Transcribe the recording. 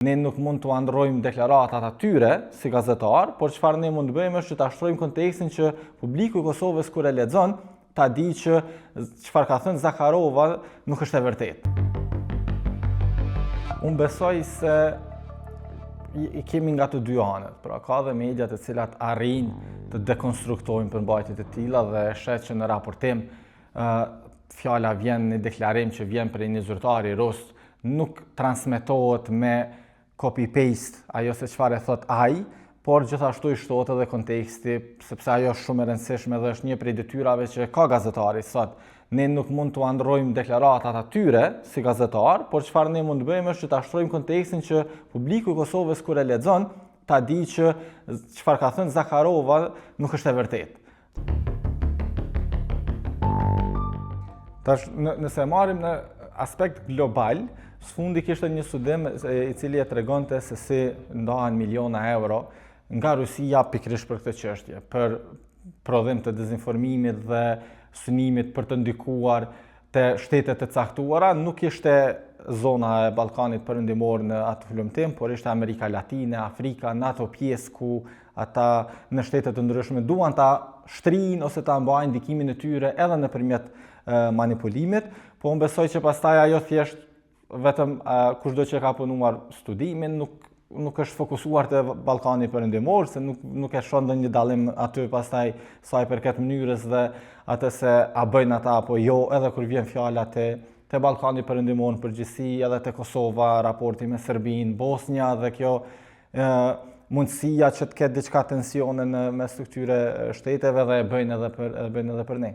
Ne nuk mund të androjmë deklaratat atyre si gazetar, por çfarë ne mund të bëjmë është që ta shtrojmë kontekstin që publiku i Kosovës kur e lexon ta di që çfarë ka thënë Zakharova nuk është e vërtetë. Unë besoj se i kemi nga të dy anët, pra ka dhe media të cilat arrijnë të dekonstruktojnë përmbajtje të tilla dhe shet që në raportim fjala vjen në deklarim që vjen prej një zyrtari rus, nuk transmetohet me copy-paste ajo se çfarë e thot ai, por gjithashtu i shtohet edhe konteksti, sepse ajo është shumë e rëndësishme dhe është një prej detyrave që ka gazetari sot. Ne nuk mund të androjmë deklaratat atyre si gazetar, por çfarë ne mund të bëjmë është që ta shtrojmë kontekstin që publiku i Kosovës kur e lexon ta di që çfarë ka thënë Zakharova nuk është e vërtetë. Tash, nëse marrim në aspekt global, sfundi kishte një studim i cili e tregonte se si ndahen miliona euro nga Rusia pikërisht për këtë çështje, për prodhim të dezinformimit dhe synimit për të ndikuar te shtetet të caktuara. Nuk ishte zona e Ballkanit Perëndimor në atë frymtim, por ishte Amerika Latine, Afrika, në ato pjesë ku ata në shtete të ndryshme duan ta shtrinë ose ta mbajnë ndikimin e tyre edhe nëpërmjet manipulimit, po unë besoj që pastaj ajo thjesht vetëm kushdo që ka punuar studimin nuk është fokusuar te Ballkani Perëndimor, se nuk e shon ndonjë dallim aty pastaj sa i përket mënyrës dhe atë se a bëjnë ata apo jo, edhe kur vjen fjala te Ballkani Perëndimor në përgjithësi, edhe te Kosova, raporti me Serbinë, Bosnja dhe kjo mundësia që të ketë diçka tensione në mes të këtyre shteteve dhe e bëjnë edhe për ne.